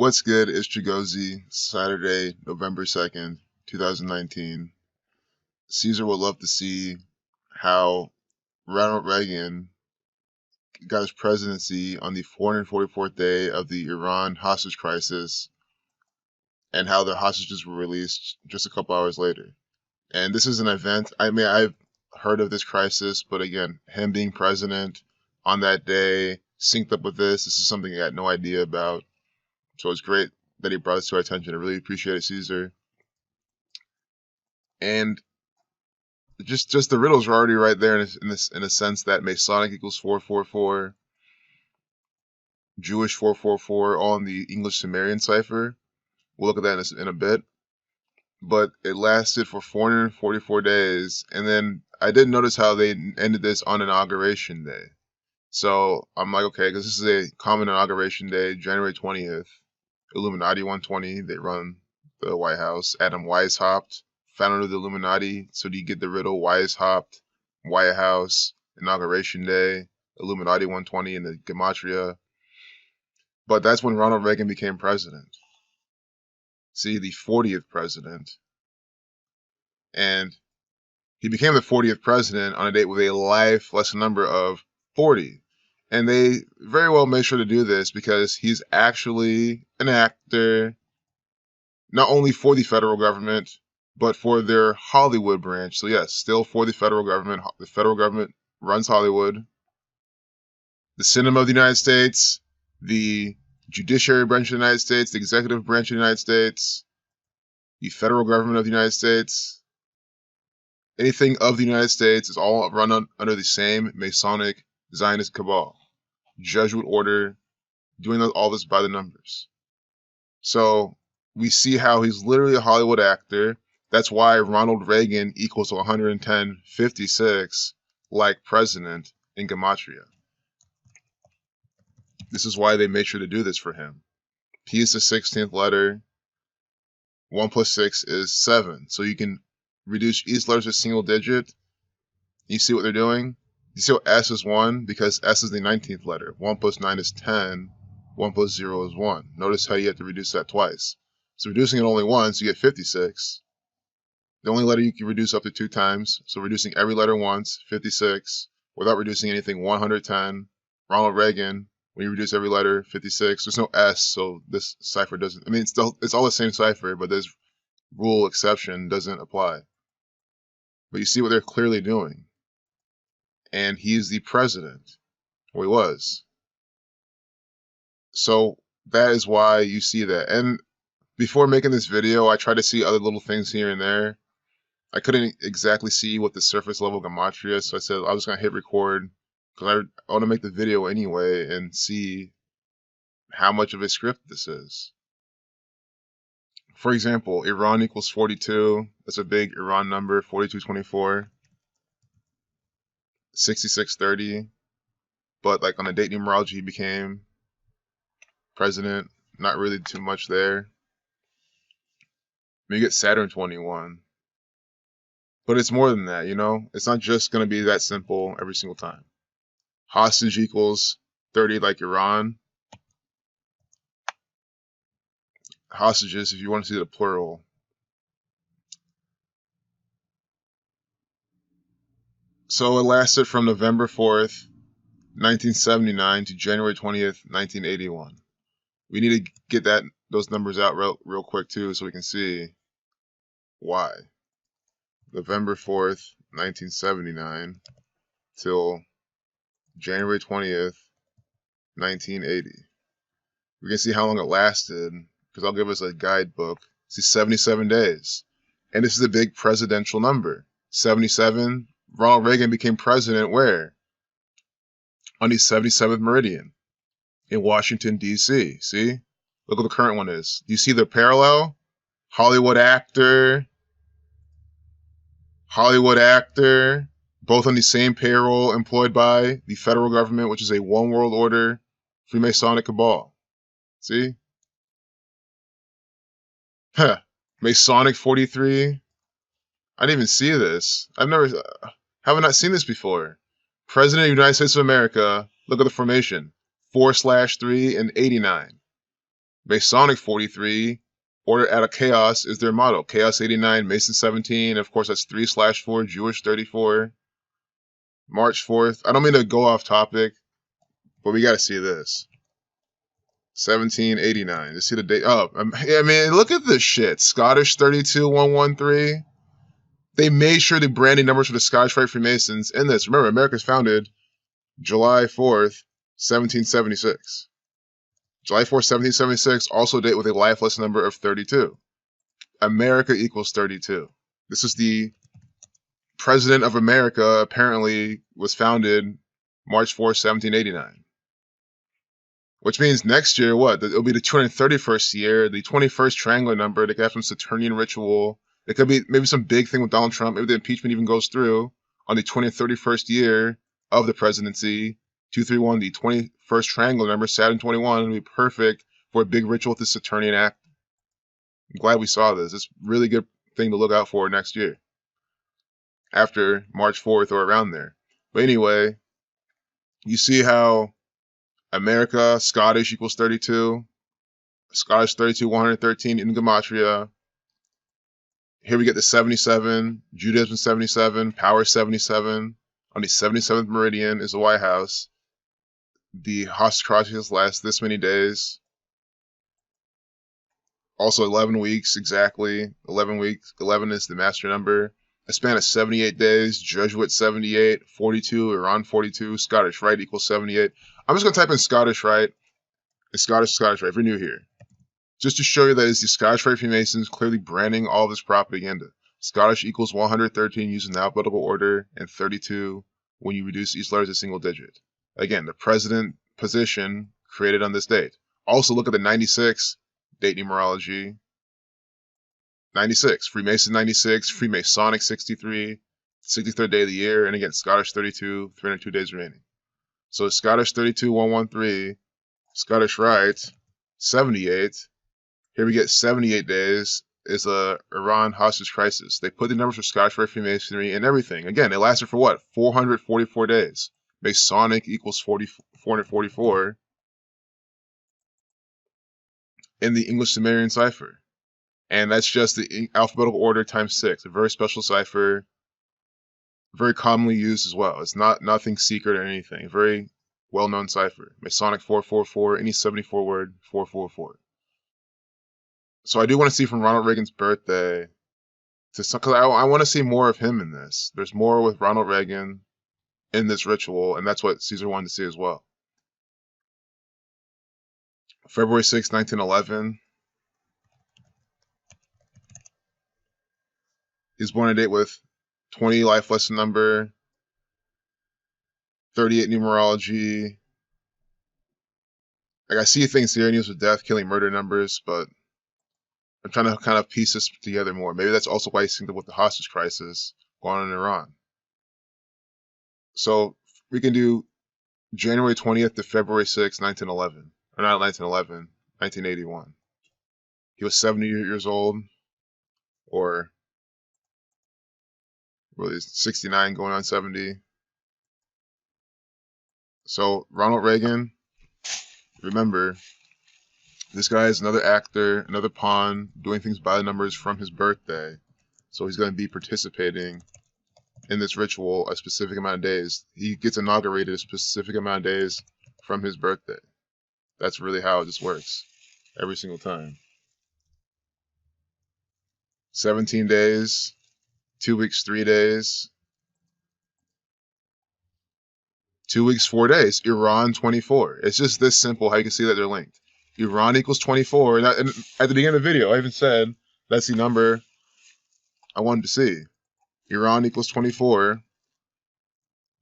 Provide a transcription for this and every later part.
What's good? It's Chigozie, Saturday, November 2nd, 2019. Caesar would love to see how Ronald Reagan got his presidency on the 444th day of the Iran hostage crisis and how the hostages were released just a couple hours later. And this is an event, I've heard of this crisis, but again, him being president on that day, synced up with this is something I had no idea about. So it's great that he brought this to our attention. I really appreciate it, Caesar. And just the riddles are already right there in a sense that Masonic equals 444, Jewish 444, all in the English Sumerian cipher. We'll look at that in a bit. But it lasted for 444 days, and then I did notice how they ended this on Inauguration Day. So I'm like, okay, because this is a common Inauguration Day, January 20th. Illuminati 120, they run the White House. Adam Weishaupt, founder of the Illuminati. So do you get the riddle? Weishaupt, White House, Inauguration Day, Illuminati 120 in the gematria. But that's when Ronald Reagan became president. See, the 40th president. And he became the 40th president on a date with a life lesson number of 40. And they very well made sure to do this because he's actually an actor, not only for the federal government, but for their Hollywood branch. So yes, still for the federal government. The federal government runs Hollywood. The cinema of the United States, the judiciary branch of the United States, the executive branch of the United States, the federal government of the United States, anything of the United States is all run under the same Masonic Zionist cabal. Jesuit order, doing all this by the numbers. So we see how he's literally a Hollywood actor. That's why Ronald Reagan equals 11056 like president in gematria. This is why they made sure to do this for him. P is the 16th letter. 1 plus 6 is 7. So you can reduce each letter to a single digit. You see what they're doing? You see what S is 1? Because S is the 19th letter. 1 plus 9 is 10. 1 plus 0 is 1. Notice how you have to reduce that twice. So reducing it only once, you get 56. The only letter you can reduce up to 2 times. So reducing every letter once, 56. Without reducing anything, 110. Ronald Reagan, when you reduce every letter, 56. There's no S, so this cipher doesn't... it's all the same cipher, but this rule exception doesn't apply. But you see what they're clearly doing. And he's the president. Well, he was. So that is why you see that. And before making this video, I tried to see other little things here and there. I couldn't exactly see what the surface level gematria is, so I said I was going to hit record because I want to make the video anyway and see how much of a script this is. For example, Iran equals 42. That's a big Iran number, 4224. 6630, but like on the date numerology, he became president. Not really too much there. You get Saturn 21, but it's more than that, you know. It's not just going to be that simple every single time. Hostage equals 30, like Iran. Hostages, if you want to see the plural. So it lasted from November 4th, 1979 to January 20th, 1981. We need to get those numbers out real quick too so we can see why. November 4th, 1979 till January 20th, 1980. We can see how long it lasted because I'll give us a guidebook. See, 77 days. And this is a big presidential number. 77. Ronald Reagan became president where? On the 77th meridian in Washington, D.C. See? Look what the current one is. Do you see the parallel? Hollywood actor, both on the same payroll employed by the federal government, which is a one world order, Freemasonic cabal. See? Huh. Masonic 43. I didn't even see this. Haven't not seen this before. President of the United States of America, look at the formation. 4/3 and 89. Masonic 43, Order out of Chaos is their motto. Chaos 89, Mason 17, of course that's 3/4, Jewish 34. March 4th, I don't mean to go off topic, but we gotta see this. 1789, to see the date. Oh, I mean, look at this shit. Scottish 32113. They made sure the branding numbers for the Scottish Rite Freemasons in this. Remember, America's founded July 4th, 1776. July 4th, 1776, also date with a life lesson number of 32. America equals 32. This is the President of America, apparently was founded March 4th, 1789. Which means next year, what? It'll be the 231st year, the 21st triangular number. They could have some Saturnian ritual. It could be maybe some big thing with Donald Trump. Maybe the impeachment even goes through on the 231st year of the presidency. 231, the 21st triangular number, Saturn 21, would be perfect for a big ritual with the Saturnian act. I'm glad we saw this. It's a really good thing to look out for next year, after March 4th or around there. But anyway, you see how America, Scottish equals 32, Scottish 32, 113 in gematria. Here we get the 77, Judaism 77, Power 77. On the 77th meridian is the White House. The hostage crisis lasts this many days. Also 11 weeks, exactly. 11 weeks. 11 is the master number. A span of 78 days, Jesuit 78, 42, Iran 42, Scottish Rite equals 78. I'm just going to type in Scottish Rite, and Scottish Rite, if you're new here. Just to show you that it's the Scottish Rite Freemasons clearly branding all this propaganda. Scottish equals 113 using the alphabetical order, and 32 when you reduce each letter to a single digit. Again, the president position created on this date. Also look at the 96 date numerology. 96, Freemason 96, Freemasonic 63, 63rd day of the year, and again, Scottish 32, 302 days remaining. So Scottish 32, 113, Scottish Rite 78. Here we get 78 days is the Iran hostage crisis. They put the numbers for Scottish Rite Freemasonry and everything. Again, it lasted for what? 444 days. Masonic equals 444 in the English Sumerian cipher. And that's just the alphabetical order times 6. A very special cipher, very commonly used as well. It's not nothing secret or anything. Very well-known cipher. Masonic 444, any 74 word 444. So I do want to see from Ronald Reagan's birthday, because I want to see more of him in this. There's more with Ronald Reagan in this ritual, and that's what Caesar wanted to see as well. February 6, 1911. He's born a date with 20 life lesson number, 38 numerology. Like I see things here, news with death, killing, murder numbers, but I'm trying to kind of piece this together more. Maybe that's also why he's thinking with the hostage crisis going on in Iran. So we can do January 20th to February 6, 1911. Or not 1911, 1981. He was 70 years old, or really 69 going on 70. So Ronald Reagan, remember, this guy is another actor, another pawn, doing things by the numbers from his birthday. So he's going to be participating in this ritual a specific amount of days. He gets inaugurated a specific amount of days from his birthday. That's really how it just works every single time. 17 days, 2 weeks, 3 days, 2 weeks, 4 days. Iran 24. It's just this simple how you can see that they're linked. Iran equals 24. And at the beginning of the video, I even said that's the number I wanted to see. Iran equals 24.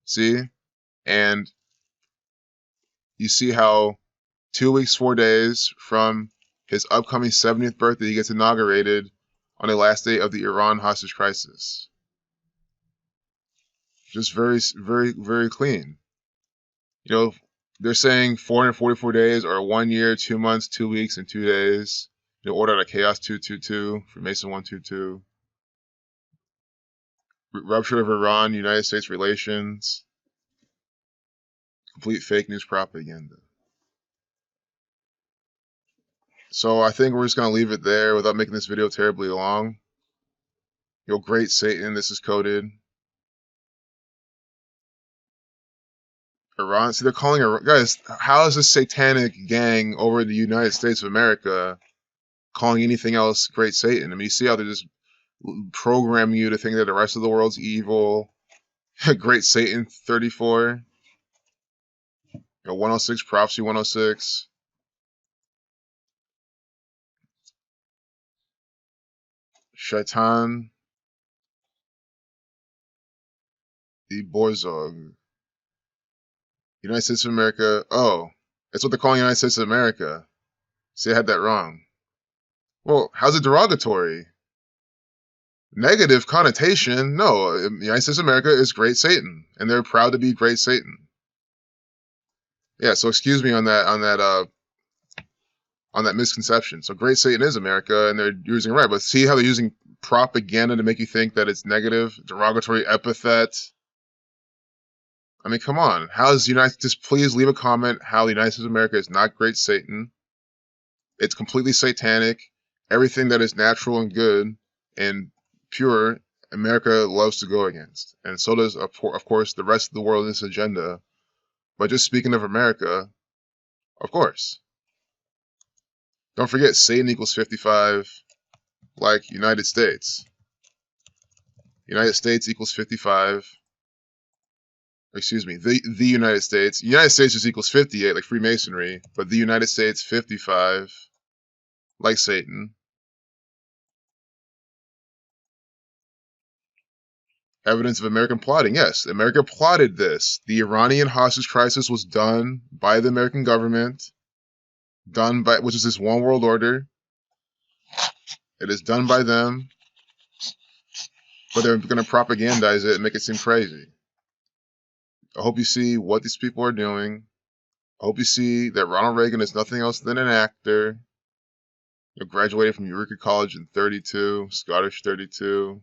See? And you see how 2 weeks, 4 days from his upcoming 70th birthday, he gets inaugurated on the last day of the Iran hostage crisis. Just very, very, very clean. You know, they're saying 444 days or 1 year, 2 months, 2 weeks, and 2 days. You know, Order out of Chaos 222, Freemason 122. Rupture of Iran, United States relations. Complete fake news propaganda. So I think we're just gonna leave it there without making this video terribly long. Yo, great Satan, this is coded. Iran. See, they're calling it, guys. How is this satanic gang over the United States of America calling anything else Great Satan? I mean, you see how they're just programming you to think that the rest of the world's evil. Great Satan 34. 106 Prophecy 106. Shaitan the Borzog. United States of America. Oh, that's what they're calling United States of America. See, I had that wrong. Well, how's it derogatory? Negative connotation? No, United States of America is Great Satan, and they're proud to be Great Satan. Yeah, so excuse me on that misconception. So Great Satan is America, and they're using it right. But see how they're using propaganda to make you think that it's negative, derogatory epithet. I mean, come on. How is just please leave a comment how the United States of America is not Great Satan. It's completely satanic. Everything that is natural and good and pure, America loves to go against. And so does, of course, the rest of the world in this agenda. But just speaking of America, of course. Don't forget, Satan equals 55, like United States. United States equals 55. Excuse me, the United States. United States just equals 58, like Freemasonry. But the United States, 55, like Satan. Evidence of American plotting. Yes, America plotted this. The Iranian hostage crisis was done by the American government, which is this one world order. It is done by them, but they're going to propagandize it and make it seem crazy. I hope you see what these people are doing. I hope you see that Ronald Reagan is nothing else than an actor. He graduated from Eureka College in 32, Scottish 32.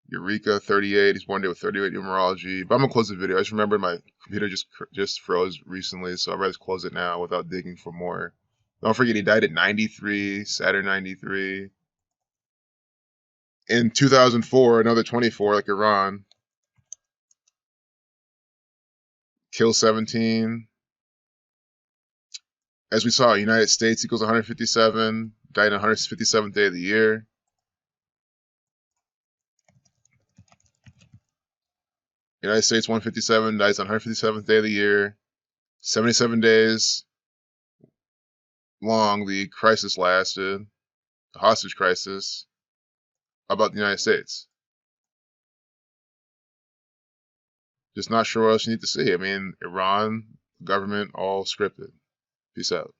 Eureka 38. He's born day with 38 numerology. But I'm gonna close the video. I just remembered my computer just froze recently, so I'd rather close it now without digging for more. Don't forget he died at 93, Saturn 93. In 2004, another 24, like Iran. Kill 17. As we saw, United States equals 157. Died on 157th day of the year. United States 157 dies on 157th day of the year. 77 days long the crisis lasted, the hostage crisis, about the United States. Just not sure what else you need to see. I mean, Iran, government, all scripted. Peace out.